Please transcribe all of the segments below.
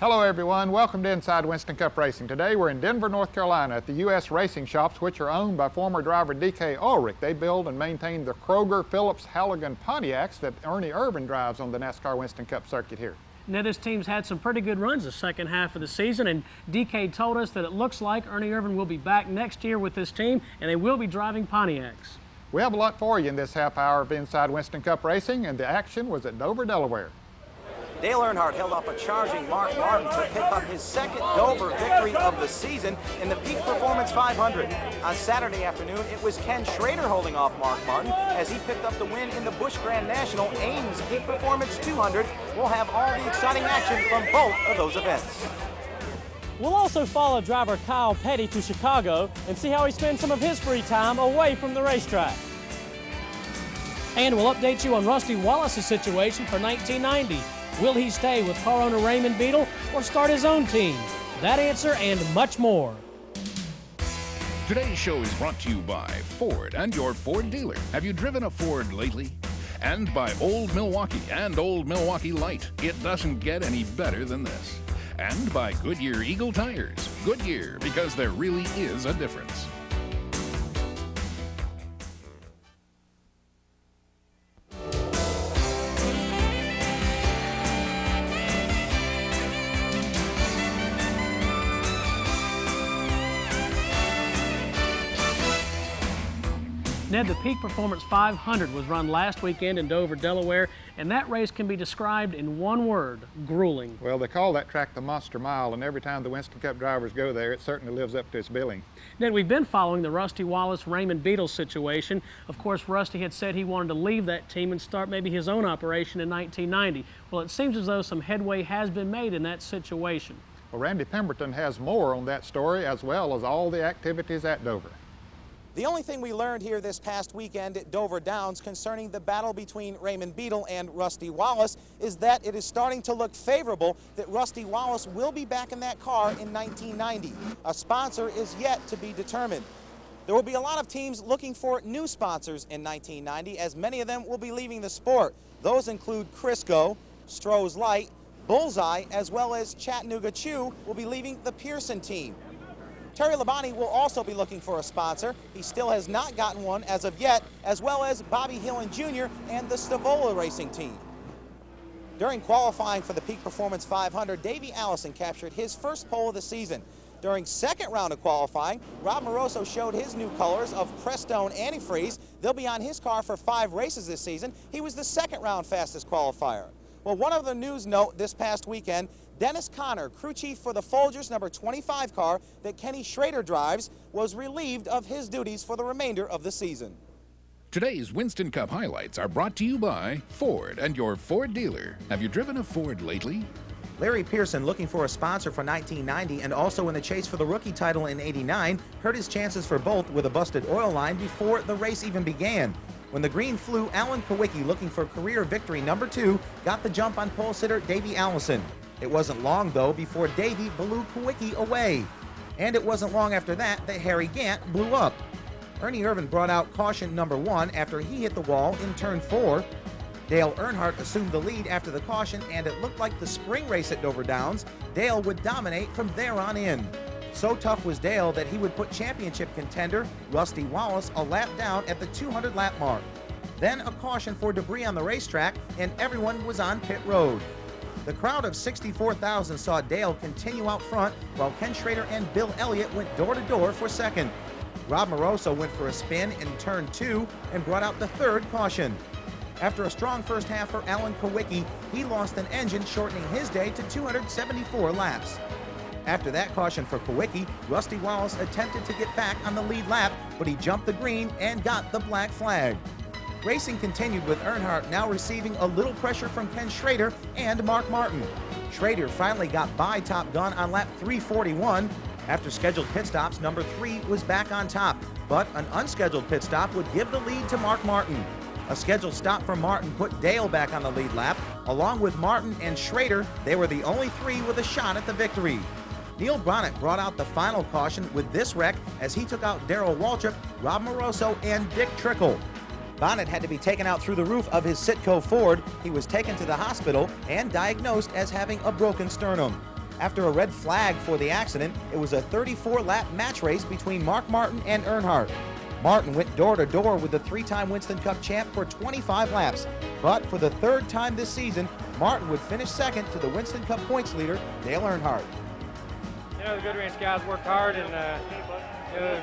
Hello everyone, welcome to Inside Winston Cup Racing. Today we're in Denver, North Carolina at the U.S. Racing Shops, which are owned by former driver D.K. Ulrich. They build and maintain the Kroger, Phillips, Halligan Pontiacs that Ernie Irvan drives on the NASCAR Winston Cup circuit here. Now this team's had some pretty good runs the second half of the season, and DK told us that it looks like Ernie Irvan will be back next year with this team, and they will be driving Pontiacs. We have a lot for you in this half hour of Inside Winston Cup Racing, and the action was at Dover, Delaware. Dale Earnhardt held off a charging Mark Martin to pick up his second Dover victory of the season in the Peak Performance 500. On Saturday afternoon, it was Ken Schrader holding off Mark Martin as he picked up the win in the Busch Grand National Ames Peak Performance 200. We'll have all the exciting action from both of those events. We'll also follow driver Kyle Petty to Chicago and see how he spends some of his free time away from the racetrack. And we'll update you on Rusty Wallace's situation for 1990. Will he stay with car owner Raymond Beadle or start his own team? That answer and much more. Today's show is brought to you by Ford and your Ford dealer. Have you driven a Ford lately? And by Old Milwaukee and Old Milwaukee Light. It doesn't get any better than this. And by Goodyear Eagle Tires. Goodyear, because there really is a difference. Ned, the Peak Performance 500 was run last weekend in Dover, Delaware, and that race can be described in one word: grueling. Well, they call that track the Monster Mile, and every time the Winston Cup drivers go there, it certainly lives up to its billing. Ned, we've been following the Rusty Wallace-Raymond Beadle situation. Of course, Rusty had said he wanted to leave that team and start maybe his own operation in 1990. Well, it seems as though some headway has been made in that situation. Well, Randy Pemberton has more on that story, as well as all the activities at Dover. The only thing we learned here this past weekend at Dover Downs concerning the battle between Raymond Beadle and Rusty Wallace is that it is starting to look favorable that Rusty Wallace will be back in that car in 1990. A sponsor is yet to be determined. There will be a lot of teams looking for new sponsors in 1990, as many of them will be leaving the sport. Those include Crisco, Stroh's Light, Bullseye, as well as Chattanooga Chew will be leaving the Pearson team. Terry Labonte will also be looking for a sponsor. He still has not gotten one as of yet, as well as Bobby Hillin Jr. and the Stavola racing team. During qualifying for the Peak Performance 500, Davey Allison captured his first pole of the season. During second round of qualifying, Rob Moroso showed his new colors of Prestone antifreeze. They'll be on his car for 5 races this season. He was the second round fastest qualifier. Well, one other news note this past weekend, Dennis Conner, crew chief for the Folgers number 25 car that Kenny Schrader drives, was relieved of his duties for the remainder of the season. Today's Winston Cup highlights are brought to you by Ford and your Ford dealer. Have you driven a Ford lately? Larry Pearson, looking for a sponsor for 1990 and also in the chase for the rookie title in '89, hurt his chances for both with a busted oil line before the race even began. When the green flew, Alan Kowicki, looking for career victory number 2, got the jump on pole sitter Davey Allison. It wasn't long, though, before Davey blew Kowicki away. And it wasn't long after that Harry Gant blew up. Ernie Irvan brought out caution number 1 after he hit the wall in turn 4. Dale Earnhardt assumed the lead after the caution, and it looked like the spring race at Dover Downs. Dale would dominate from there on in. So tough was Dale that he would put championship contender Rusty Wallace a lap down at the 200-lap mark. Then a caution for debris on the racetrack, and everyone was on pit road. The crowd of 64,000 saw Dale continue out front, while Ken Schrader and Bill Elliott went door-to-door for second. Rob Moroso went for a spin in turn 2 and brought out the third caution. After a strong first half for Alan Kowicki, he lost an engine, shortening his day to 274 laps. After that caution for Kowicki, Rusty Wallace attempted to get back on the lead lap, but he jumped the green and got the black flag. Racing continued with Earnhardt now receiving a little pressure from Ken Schrader and Mark Martin. Schrader finally got by Top Gun on lap 341. After scheduled pit stops, number 3 was back on top, but an unscheduled pit stop would give the lead to Mark Martin. A scheduled stop for Martin put Dale back on the lead lap. Along with Martin and Schrader, they were the only 3 with a shot at the victory. Neil Bronnett brought out the final caution with this wreck as he took out Darrell Waltrip, Rob Moroso, and Dick Trickle. Bonnet had to be taken out through the roof of his Citgo Ford. He was taken to the hospital and diagnosed as having a broken sternum. After a red flag for the accident, it was a 34-lap match race between Mark Martin and Earnhardt. Martin went door-to-door with the three-time Winston Cup champ for 25 laps. But for the third time this season, Martin would finish second to the Winston Cup points leader, Dale Earnhardt. You know, the Goodwrench guys worked hard, and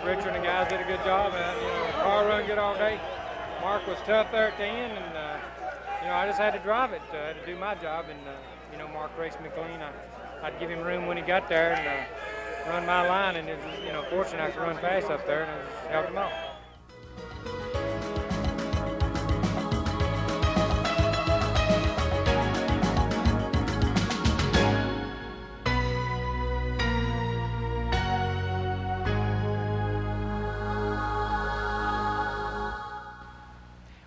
Richard and the guys did a good job. The car run good all day. Mark was tough there at the end, and I just had to drive it. I had to do my job, and Mark raced me clean. I'd give him room when he got there and run my line, and it was, fortunate I could run fast up there, and it just helped him out.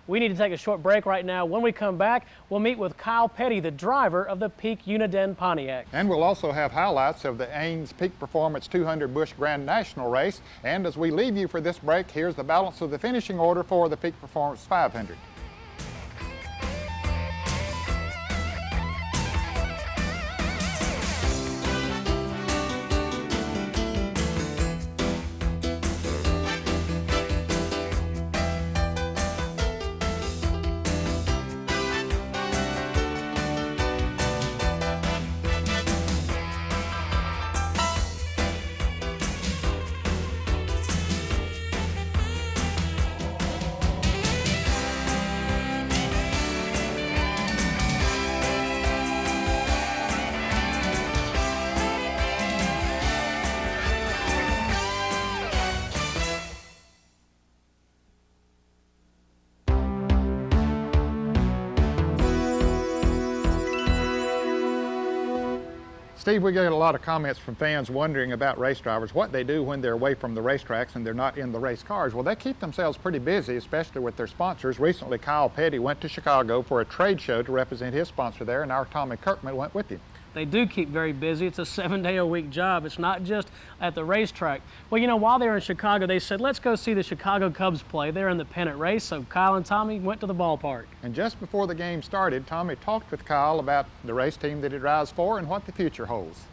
We need to take a short break right now. When we come back, we'll meet with Kyle Petty, the driver of the Peak Uniden Pontiac. And we'll also have highlights of the Ames Peak Performance 200 Busch Grand National Race. And as we leave you for this break, here's the balance of the finishing order for the Peak Performance 500. Steve, we get a lot of comments from fans wondering about race drivers, what they do when they're away from the racetracks and they're not in the race cars. Well, they keep themselves pretty busy, especially with their sponsors. Recently, Kyle Petty went to Chicago for a trade show to represent his sponsor there, and our Tommy Kirkman went with him. They do keep very busy. It's a 7-day-a-week job. It's not just at the racetrack. Well, while they were in Chicago, they said, let's go see the Chicago Cubs play. They're in the pennant race, so Kyle and Tommy went to the ballpark. And just before the game started, Tommy talked with Kyle about the race team that he drives for and what the future holds.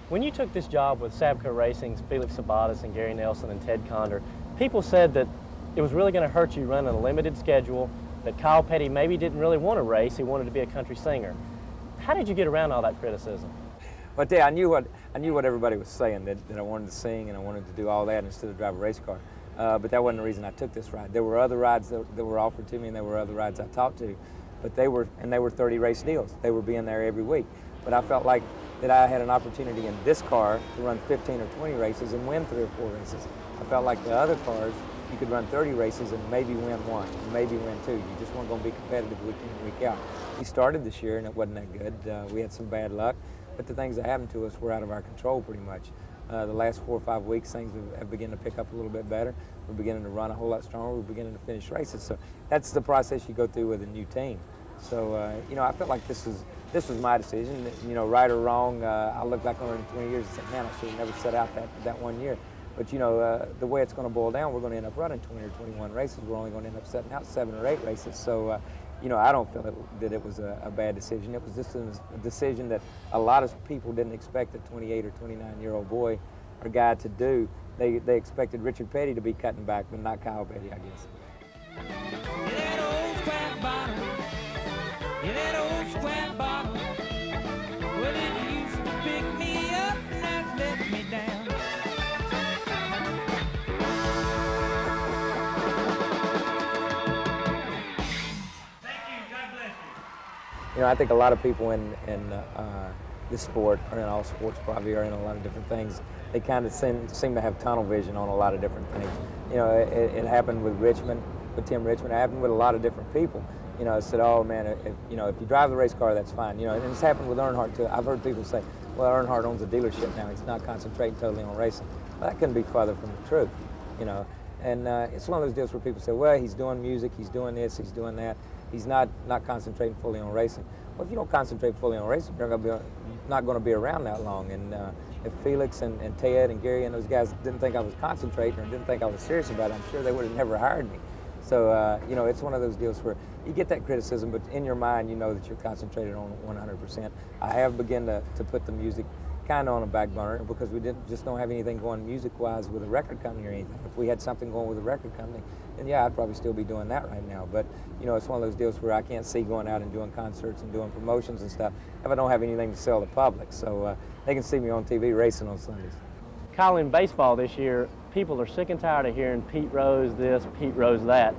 When you took this job with Sabco Racing's Felix Sabates and Gary Nelson and Ted Conder, people said that it was really going to hurt you running a limited schedule, that Kyle Petty maybe didn't really want to race. He wanted to be a country singer. How did you get around all that criticism? But yeah, I knew what everybody was saying, that I wanted to sing and I wanted to do all that instead of drive a race car. But that wasn't the reason I took this ride. There were other rides that were offered to me, and there were other rides I talked to, but they were 30 race deals. They were being there every week. But I felt like that I had an opportunity in this car to run 15 or 20 races and win 3 or 4 races. I felt like the other cars, you could run 30 races and maybe win 1, maybe win 2. You just weren't going to be competitive week in and week out. We started this year and it wasn't that good. We had some bad luck, but the things that happened to us were out of our control pretty much. The last 4 or 5 weeks, things have begun to pick up a little bit better. We're beginning to run a whole lot stronger. We're beginning to finish races. So that's the process you go through with a new team. So, I felt like this was my decision. Right or wrong, I look back on it in 20 years and say, man, I should have never set out that 1 year. But, the way it's going to boil down, we're going to end up running 20 or 21 races. We're only going to end up setting out 7 or 8 races. So, I don't feel that it was a bad decision. It was just a decision that a lot of people didn't expect a 28 or 29-year-old boy or guy to do. They expected Richard Petty to be cutting back, but not Kyle Petty, I guess. That old square bottle. Yeah, that old square bottle. Well, it used to pick me up, now let me down. Thank you. God bless you. I think a lot of people in this sport, or in all sports probably, or in a lot of different things, they kind of seem to have tunnel vision on a lot of different things. It happened with Richmond, with Tim Richmond. It happened with a lot of different people. I said, oh man, if you drive the race car, that's fine. And it's happened with Earnhardt too. I've heard people say, well, Earnhardt owns a dealership now. He's not concentrating totally on racing. Well, that couldn't be further from the truth. And it's one of those deals where people say, well, he's doing music, he's doing this, he's doing that. He's not concentrating fully on racing. Well, if you don't concentrate fully on racing, you're not going to be around that long. And if Felix and Ted and Gary and those guys didn't think I was concentrating or didn't think I was serious about it, I'm sure they would have never hired me. So, it's one of those deals where you get that criticism, but in your mind, you know that you're concentrated on 100%. I have begun to put the music kind of on a back burner because we just don't have anything going music-wise with a record company or anything. If we had something going with a record company, then yeah, I'd probably still be doing that right now. But you know, it's one of those deals where I can't see going out and doing concerts and doing promotions and stuff if I don't have anything to sell to the public. So they can see me on TV racing on Sundays. Kyle, in baseball this year, people are sick and tired of hearing Pete Rose this, Pete Rose that.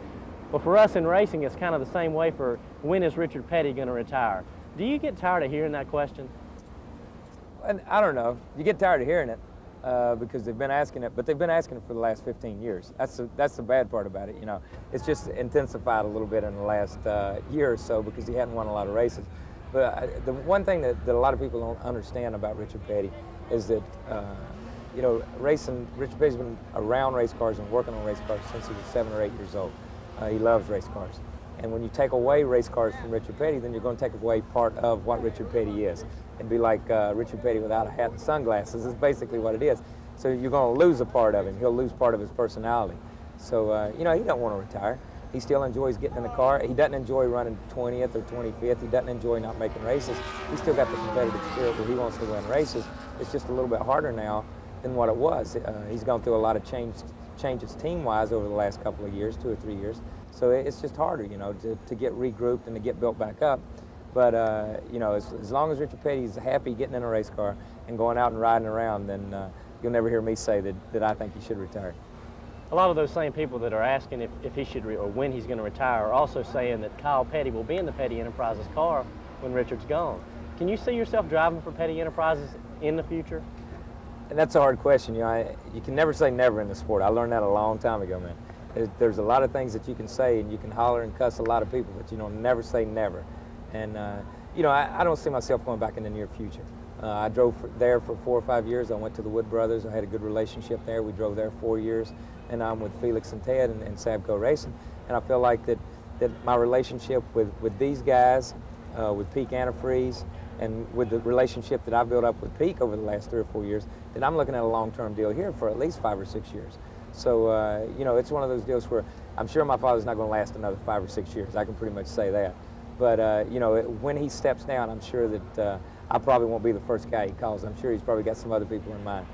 But for us in racing, it's kind of the same way for when is Richard Petty going to retire? Do you get tired of hearing that question? And I don't know. You get tired of hearing it because they've been asking it, but they've been asking it for the last 15 years. That's the bad part about it, you know. It's just intensified a little bit in the last year or so because he hadn't won a lot of races. But the one thing that a lot of people don't understand about Richard Petty is that, you know, Richard Petty's been around race cars and working on race cars since he was 7 or 8 years old. He loves race cars. And when you take away race cars from Richard Petty, then you're going to take away part of what Richard Petty is. It'd be like Richard Petty without a hat and sunglasses is basically what it is. So you're going to lose a part of him. He'll lose part of his personality. So, you know, he doesn't want to retire. He still enjoys getting in the car. He doesn't enjoy running 20th or 25th. He doesn't enjoy not making races. He's still got the competitive spirit where he wants to win races. It's just a little bit harder now than what it was. He's gone through a lot of changes team-wise over the last couple of years, 2 or 3 years. So it's just harder, you know, to get regrouped and to get built back up. But, you know, as long as Richard Petty's happy getting in a race car and going out and riding around, then you'll never hear me say that I think he should retire. A lot of those same people that are asking if he should or when he's going to retire are also saying that Kyle Petty will be in the Petty Enterprises car when Richard's gone. Can you see yourself driving for Petty Enterprises in the future? And that's a hard question. You know, you can never say never in the sport. I learned that a long time ago, man. There's a lot of things that you can say and you can holler and cuss a lot of people, but you don't never say never. And, you know, I don't see myself going back in the near future. I drove there for 4 or 5 years. I went to the Wood Brothers. I had a good relationship there. We drove there 4 years. And I'm with Felix and Ted and Sabco Racing. And I feel like that my relationship with these guys, with Peak Antifreeze, and with the relationship that I built up with Peak over the last 3 or 4 years, that I'm looking at a long-term deal here for at least 5 or 6 years. So, you know, it's one of those deals where I'm sure my father's not going to last another 5 or 6 years. I can pretty much say that. But, you know, when he steps down, I'm sure that I probably won't be the first guy he calls. I'm sure he's probably got some other people in mind.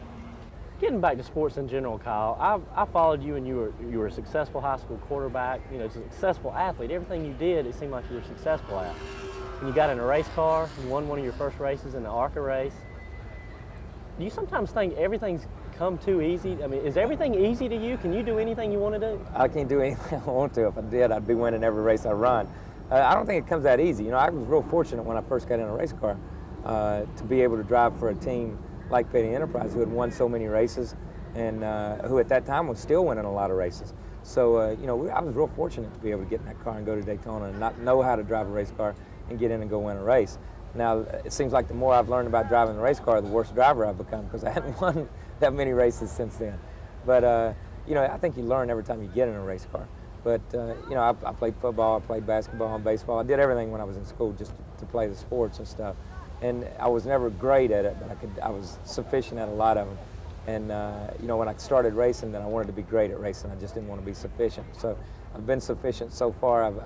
Getting back to sports in general, Kyle, I followed you and you were a successful high school quarterback, you know, a successful athlete. Everything you did, it seemed like you were successful at. And you got in a race car, you won one of your first races in the ARCA race. Do you sometimes think everything's come too easy? I mean, is everything easy to you? Can you do anything you want to do? I can't do anything I want to. If I did, I'd be winning every race I run. I don't think it comes that easy. You know, I was real fortunate when I first got in a race car to be able to drive for a team like Petty Enterprise, who had won so many races and who at that time was still winning a lot of races. So, you know, I was real fortunate to be able to get in that car and go to Daytona and not know how to drive a race car and get in and go win a race. Now, it seems like the more I've learned about driving a race car, the worse driver I've become because I haven't won that many races since then. But, you know, I think you learn every time you get in a race car. But, you know, I played football, I played basketball and baseball. I did everything when I was in school just to play the sports and stuff. And I was never great at it, but I was sufficient at a lot of them. And, you know, when I started racing, then I wanted to be great at racing. I just didn't want to be sufficient. So I've been sufficient so far. I've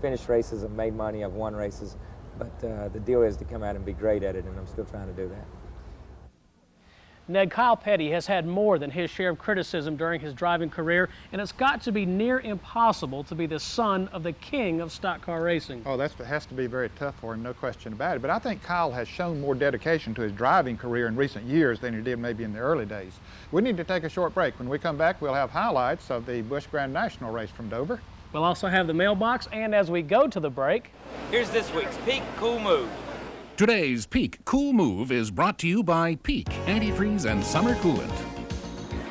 finished races, I've made money, I've won races. But the deal is to come out and be great at it, and I'm still trying to do that. Ned, Kyle Petty has had more than his share of criticism during his driving career, and it's got to be near impossible to be the son of the king of stock car racing. Oh, that has to be very tough for him, no question about it. But I think Kyle has shown more dedication to his driving career in recent years than he did maybe in the early days. We need to take a short break. When we come back, we'll have highlights of the Busch Grand National race from Dover. We'll also have the mailbox, and as we go to the break, here's this week's Peak Cool Move. Today's Peak Cool Move is brought to you by Peak Antifreeze and Summer Coolant.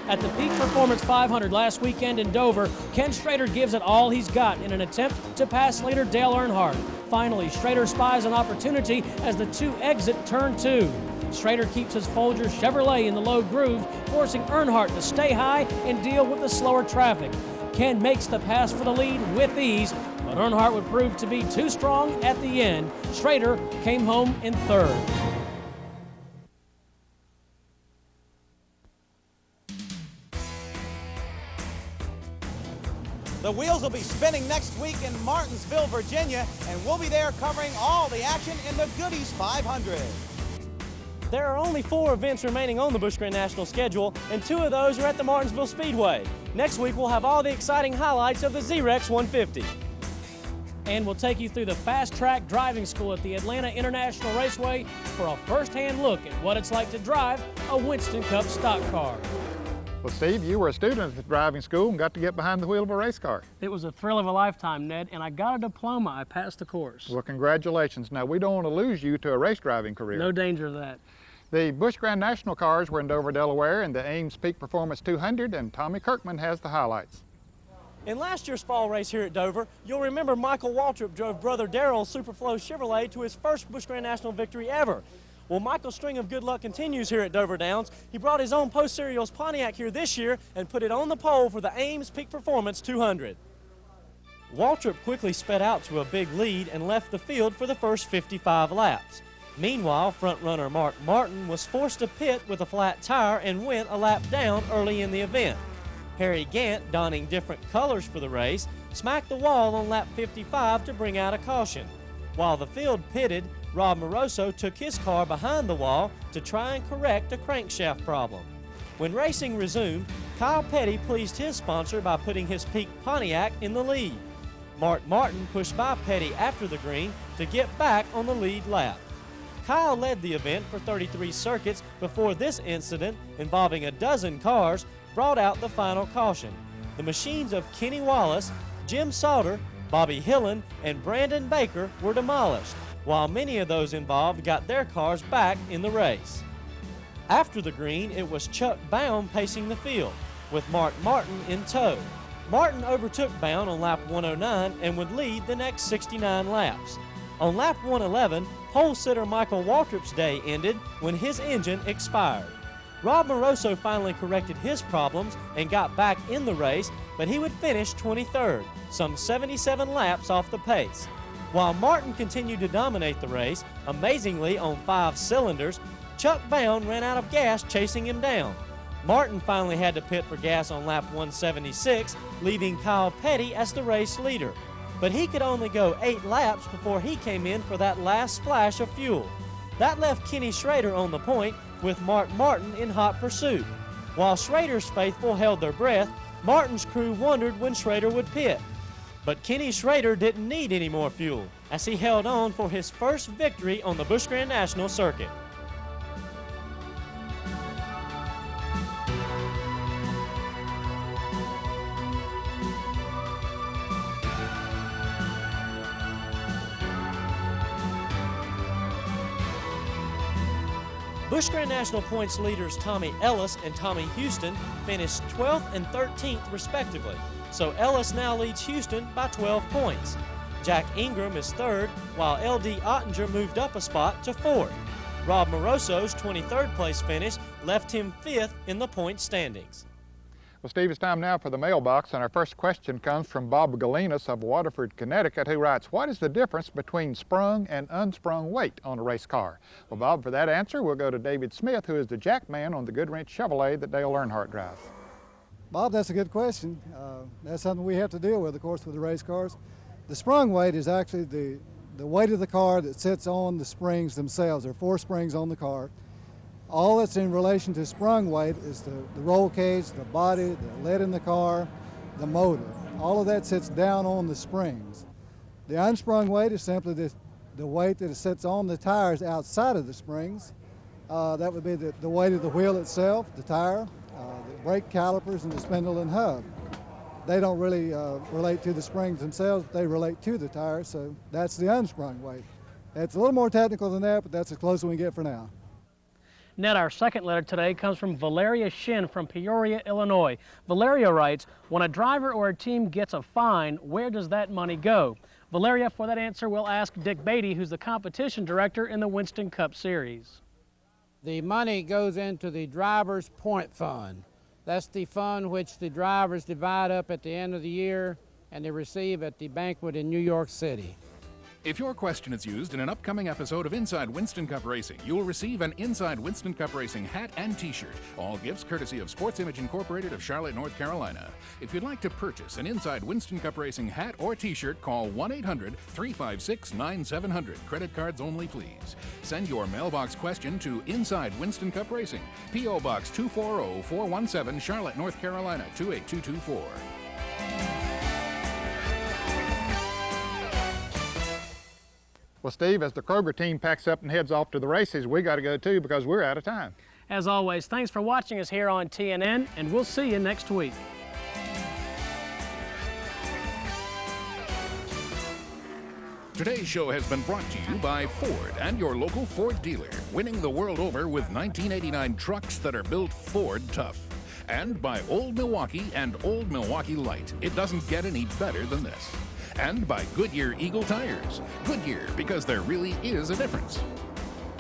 At the Peak Performance 500 last weekend in Dover, Ken Schrader gives it all he's got in an attempt to pass leader Dale Earnhardt. Finally, Schrader spies an opportunity as the two exit turn 2. Schrader keeps his Folger Chevrolet in the low groove, forcing Earnhardt to stay high and deal with the slower traffic. Ken makes the pass for the lead with ease, but Earnhardt would prove to be too strong at the end. Schrader came home in third. The wheels will be spinning next week in Martinsville, Virginia, and we'll be there covering all the action in the Goodies 500. There are only 4 events remaining on the Busch Grand National schedule, and 2 of those are at the Martinsville Speedway. Next week, we'll have all the exciting highlights of the Z-Rex 150. And we'll take you through the Fast Track Driving School at the Atlanta International Raceway for a first-hand look at what it's like to drive a Winston Cup stock car. Well, Steve, you were a student at the driving school and got to get behind the wheel of a race car. It was a thrill of a lifetime, Ned, and I got a diploma. I passed the course. Well, congratulations. Now, we don't want to lose you to a race driving career. No danger of that. The Busch Grand National cars were in Dover, Delaware, in the Ames Peak Performance 200, and Tommy Kirkman has the highlights. In last year's fall race here at Dover, you'll remember Michael Waltrip drove brother Daryl's Superflow Chevrolet to his first Busch Grand National victory ever. Well, Michael's string of good luck continues here at Dover Downs. He brought his own post-serials Pontiac here this year and put it on the pole for the Ames Peak Performance 200. Waltrip quickly sped out to a big lead and left the field for the first 55 laps. Meanwhile, front-runner Mark Martin was forced to pit with a flat tire and went a lap down early in the event. Harry Gant, donning different colors for the race, smacked the wall on lap 55 to bring out a caution. While the field pitted, Rob Moroso took his car behind the wall to try and correct a crankshaft problem. When racing resumed, Kyle Petty pleased his sponsor by putting his Peak Pontiac in the lead. Mark Martin pushed by Petty after the green to get back on the lead lap. Kyle led the event for 33 circuits before this incident, involving a dozen cars, brought out the final caution. The machines of Kenny Wallace, Jim Sauter, Bobby Hillen, and Brandon Baker were demolished, while many of those involved got their cars back in the race. After the green, it was Chuck Bound pacing the field, with Mark Martin in tow. Martin overtook Bound on lap 109 and would lead the next 69 laps. On lap 111, pole sitter Michael Waltrip's day ended when his engine expired. Rob Moroso finally corrected his problems and got back in the race, but he would finish 23rd, some 77 laps off the pace. While Martin continued to dominate the race, amazingly on 5 cylinders, Chuck Bound ran out of gas chasing him down. Martin finally had to pit for gas on lap 176, leaving Kyle Petty as the race leader. But he could only go 8 laps before he came in for that last splash of fuel. That left Kenny Schrader on the point, with Mark Martin in hot pursuit. While Schrader's faithful held their breath, Martin's crew wondered when Schrader would pit. But Kenny Schrader didn't need any more fuel, as he held on for his first victory on the Busch Grand National circuit. Busch Grand National points leaders Tommy Ellis and Tommy Houston finished 12th and 13th respectively, so Ellis now leads Houston by 12 points. Jack Ingram is 3rd, while L.D. Ottinger moved up a spot to 4th. Rob Moroso's 23rd place finish left him 5th in the point standings. Well, Steve, it's time now for the mailbox, and our first question comes from Bob Galinas of Waterford, Connecticut, who writes, what is the difference between sprung and unsprung weight on a race car? Well, Bob, for that answer, we'll go to David Smith, who is the jack man on the Goodwrench Chevrolet that Dale Earnhardt drives. Bob, that's a good question. That's something we have to deal with, of course, with the race cars. The sprung weight is actually the weight of the car that sits on the springs themselves. There are 4 springs on the car. All that's in relation to sprung weight is the roll cage, the body, the lead in the car, the motor. All of that sits down on the springs. The unsprung weight is simply the weight that sits on the tires outside of the springs. That would be the weight of the wheel itself, the tire, the brake calipers, and the spindle and hub. They don't really relate to the springs themselves, they relate to the tires, so that's the unsprung weight. It's a little more technical than that, but that's as close as we can get for now. Ned, our second letter today comes from Valeria Shin from Peoria, Illinois. Valeria writes, when a driver or a team gets a fine, where does that money go? Valeria, for that answer, we'll ask Dick Beatty, who's the competition director in the Winston Cup Series. The money goes into the driver's point fund. That's the fund which the drivers divide up at the end of the year and they receive at the banquet in New York City. If your question is used in an upcoming episode of Inside Winston Cup Racing, you will receive an Inside Winston Cup Racing hat and t-shirt. All gifts courtesy of Sports Image Incorporated of Charlotte, North Carolina. If you'd like to purchase an Inside Winston Cup Racing hat or t-shirt, call 1-800-356-9700. Credit cards only, please. Send your mailbox question to Inside Winston Cup Racing, P.O. Box 240417, Charlotte, North Carolina 28224. Well, Steve, as the Kroger team packs up and heads off to the races, we got to go too because we're out of time. As always, thanks for watching us here on TNN, and we'll see you next week. Today's show has been brought to you by Ford and your local Ford dealer, winning the world over with 1989 trucks that are built Ford tough. And by Old Milwaukee and Old Milwaukee Light. It doesn't get any better than this. And by Goodyear Eagle Tires. Goodyear, because there really is a difference.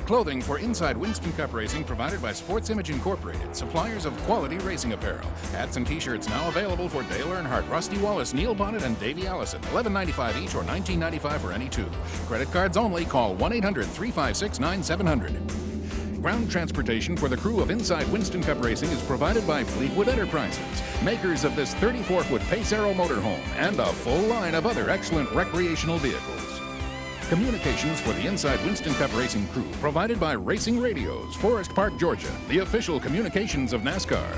Clothing for Inside Winston Cup Racing provided by Sports Image Incorporated, suppliers of quality racing apparel. Hats and t-shirts now available for Dale Earnhardt, Rusty Wallace, Neil Bonnet, and Davey Allison. $11.95 each or $19.95 for any two. Credit cards only. Call 1-800-356-9700. Ground transportation for the crew of Inside Winston Cup Racing is provided by Fleetwood Enterprises, makers of this 34-foot Pace Arrow motorhome and a full line of other excellent recreational vehicles. Communications for the Inside Winston Cup Racing crew provided by Racing Radios, Forest Park, Georgia, the official communications of NASCAR.